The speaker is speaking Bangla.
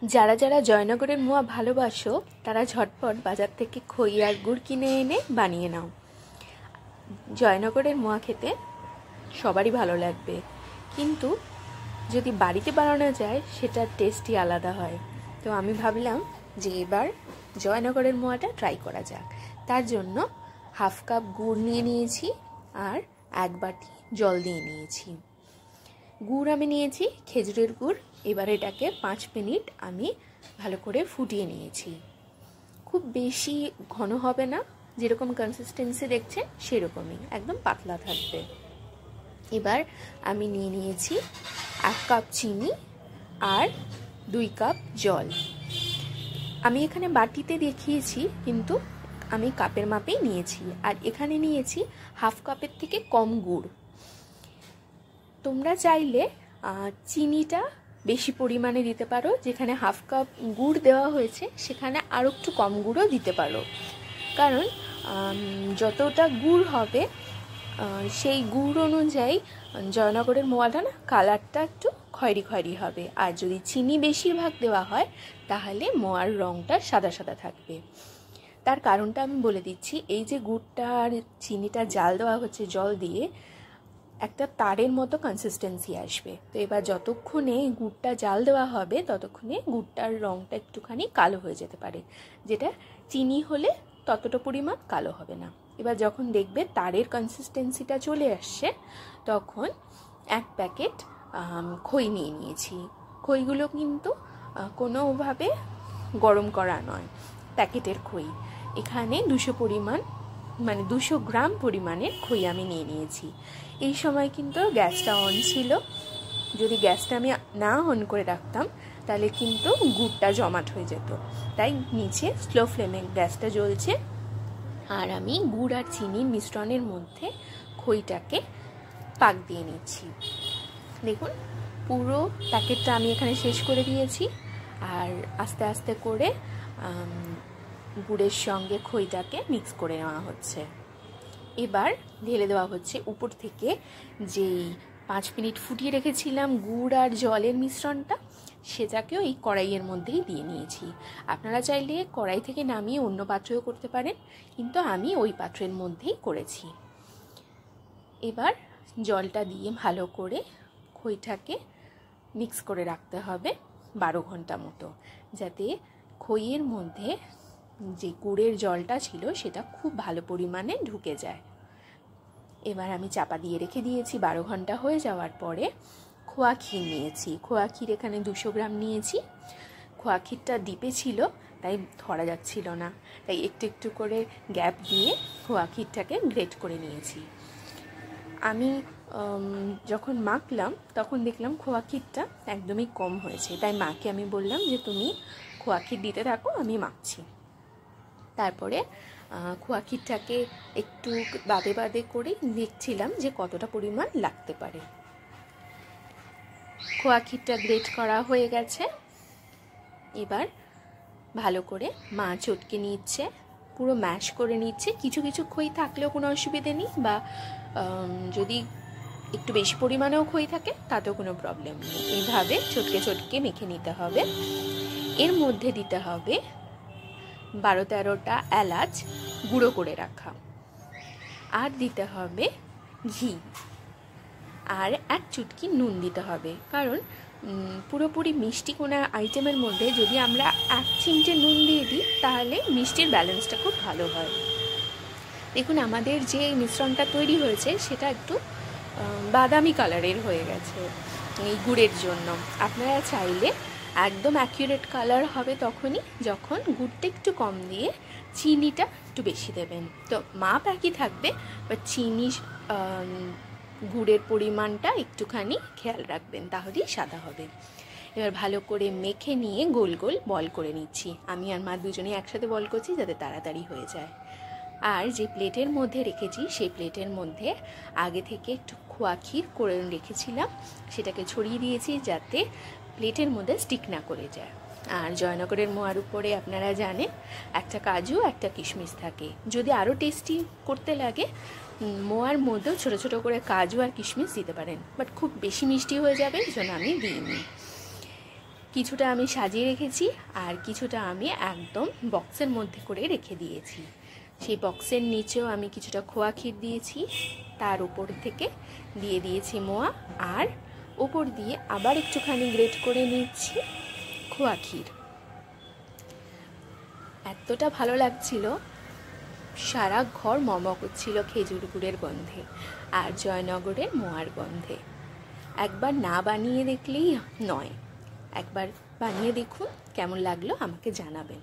যারা যারা জয়নগরের মোয়া ভালোবাসো তারা ঝটপট বাজার থেকে খই আর গুড় কিনে এনে বানিয়ে নাও। জয়নগরের মোয়া খেতে সবারই ভালো লাগবে, কিন্তু যদি বাড়িতে বানানো যায় সেটার টেস্টই আলাদা হয়। তো আমি ভাবলাম যে এবার জয়নগরের মোয়াটা ট্রাই করা যাক। তার জন্য হাফ কাপ গুড় নিয়ে নিয়েছি আর 1 বাটি জল দিয়ে নিয়েছি। গুড় আমি নিয়েছি খেজুরের গুড়। এবার এটাকে 5 মিনিট আমি ভালো করে ফুটিয়ে নিয়েছি। খুব বেশি ঘন হবে না, যেরকম কনসিস্টেন্সি দেখছেন সেরকমই, একদম পাতলা থাকবে। এবার আমি নিয়ে নিয়েছি 1 কাপ চিনি আর 2 কাপ জল। আমি এখানে বাটিতে দেখিয়েছি, কিন্তু আমি কাপের মাপেই নিয়েছি। আর এখানে নিয়েছি হাফ কাপের থেকে কম গুড়। তোমরা চাইলে চিনিটা বেশি পরিমাণে দিতে পারো, যেখানে হাফ কাপ গুড় দেওয়া হয়েছে সেখানে আরও একটু কম গুড়ও দিতে পারো, কারণ যতটা গুড় হবে সেই গুড় অনুযায়ী জয়নগরের মোয়াটা না কালারটা একটু খয়েরি খয়েরি হবে। আর যদি চিনি বেশিরভাগ দেওয়া হয় তাহলে মোয়ার রঙটা সাদা সাদা থাকবে। তার কারণটা আমি বলে দিচ্ছি। এই যে গুড়টা আর চিনিটা জাল দেওয়া হচ্ছে জল দিয়ে, একটা তারের মতো কনসিস্টেন্সি আসবে। তো এবার যতক্ষণে গুড়টা জাল দেওয়া হবে ততক্ষণে গুড়টার রঙটা একটুখানি কালো হয়ে যেতে পারে, যেটা চিনি হলে ততটা পরিমাণ কালো হবে না। এবার যখন দেখবে তারের কনসিস্টেন্সিটা চলে আসছে, তখন 1 প্যাকেট খই নিয়ে নিয়েছি। খইগুলো কিন্তু কোনোভাবে গরম করা নয়, প্যাকেটের খই। এখানে 200 গ্রাম পরিমাণের খই আমি নিয়ে নিয়েছি। এই সময় কিন্তু গ্যাসটা অন ছিল। যদি গ্যাসটা আমি না অন করে রাখতাম তাহলে কিন্তু গুড়টা জমাট হয়ে যেত। তাই নিচে স্লো ফ্লেমে গ্যাসটা জ্বলছে, আর আমি গুড় আর চিনির মিশ্রণের মধ্যে খইটাকে পাক দিয়ে নিচ্ছি। দেখুন, পুরো প্যাকেটটা আমি এখানে শেষ করে দিয়েছি। আর আস্তে আস্তে করে গুড়ের সঙ্গে খইটাকে মিক্স করে নেওয়া হচ্ছে। এবার ঢেলে দেওয়া হচ্ছে উপর থেকে যেই 5 মিনিট ফুটিয়ে রেখেছিলাম গুড় আর জলের মিশ্রণটা, সেটাকেও এই কড়াইয়ের মধ্যেই দিয়ে নিয়েছি। আপনারা চাইলে কড়াই থেকে নামিয়ে অন্য পাত্রেও করতে পারেন, কিন্তু আমি ওই পাত্রের মধ্যেই করেছি। এবার জলটা দিয়ে ভালো করে খইটাকে মিক্স করে রাখতে হবে 12 ঘন্টা মতো, যাতে খইয়ের মধ্যে যে গুড়ের জলটা ছিল সেটা খুব ভালো পরিমাণে ঢুকে যায়। এবার আমি চাপা দিয়ে রেখে দিয়েছি। 12 ঘন্টা হয়ে যাওয়ার পরে খোয়া ক্ষীর নিয়েছি। খোয়া ক্ষীর এখানে 200 গ্রাম নিয়েছি। খোয়া ক্ষীরটা ডিপে ছিল, তাই ধরা যাচ্ছিল না, তাই একটু একটু করে গ্যাপ দিয়ে খোয়া ক্ষীরটাকে গ্রেট করে নিয়েছি। আমি যখন মাখলাম তখন দেখলাম খোয়া ক্ষীরটা একদমই কম হয়েছে, তাই মাকে আমি বললাম যে তুমি খোয়া ক্ষীর দিতে থাকো, আমি মাখছি। তারপরে খোয়া ক্ষীরটাকে একটু বাদে বাদে করে দেখছিলাম যে কতটা পরিমাণ লাগতে পারে। খোয়া ক্ষীরটা গ্রেট করা হয়ে গেছে। এবার ভালো করে মা চটকে নিচ্ছে, পুরো ম্যাশ করে নিচ্ছে। কিছু কিছু খই থাকলেও কোনো অসুবিধে নেই, বা যদি একটু বেশি পরিমাণেও খই থাকে তাতেও কোনো প্রবলেম নেই। এইভাবে চটকে চটকে মেখে নিতে হবে। এর মধ্যে দিতে হবে 12-13টা এলাচ গুঁড়ো করে রাখা, আর দিতে হবে ঘি, আর 1 চুটকি নুন দিতে হবে। কারণ পুরোপুরি মিষ্টি কোনো আইটেমের মধ্যে যদি আমরা 1 চিমটে নুন দিয়ে দিই তাহলে মিষ্টির ব্যালেন্সটা খুব ভালো হয়। দেখুন, আমাদের যে মিশ্রণটা তৈরি হয়েছে সেটা একটু বাদামি কালারের হয়ে গেছে এই গুড়ের জন্য। আপনারা চাইলে একদম অ্যাকিউরেট কালার হবে তখনই যখন গুড়টা একটু কম দিয়ে চিনিটা একটু বেশি দেবেন। তো মাপ একই থাকবে, বাট চিনি গুড়ের পরিমাণটা একটুখানি খেয়াল রাখবেন, তাহলেই সাদা হবে। এবার ভালো করে মেখে নিয়ে গোল গোল বল করে নিচ্ছি। আমি আর মা দুজনেই একসাথে বল করছি যাতে তাড়াতাড়ি হয়ে যায়। আর যে প্লেটের মধ্যে রেখেছি সেই প্লেটের মধ্যে আগে থেকে একটু খোয়া ক্ষীর করে রেখেছিলাম, সেটাকে ছড়িয়ে দিয়েছি যাতে প্লেটের মধ্যে স্টিক না করে যায়। আর জয়নগরের মোয়ার উপরে আপনারা জানেন একটা কাজু একটা কিশমিশ থাকে। যদি আরও টেস্টি করতে লাগে মোয়ার মধ্যেও ছোটো ছোটো করে কাজু আর কিশমিশ দিতে পারেন, বাট খুব বেশি মিষ্টি হয়ে যাবে, এই জন্য আমি দিইনি। কিছুটা আমি সাজিয়ে রেখেছি আর কিছুটা আমি একদম বক্সের মধ্যে করে রেখে দিয়েছি। সেই বক্সের নিচেও আমি কিছুটা খোয়া ক্ষীর দিয়েছি, তার উপর থেকে দিয়ে দিয়েছি মোয়া, আর উপর দিয়ে আবার একটুখানি গ্রেট করে নিচ্ছি খোয়া ক্ষীর। এতটা ভালো লাগছিল, সারা ঘর মম করছিল খেজুর গুড়ের গন্ধে আর জয়নগরের মোয়ার গন্ধে। একবার না বানিয়ে দেখলেই নয়, একবার বানিয়ে দেখুন, কেমন লাগলো আমাকে জানাবেন।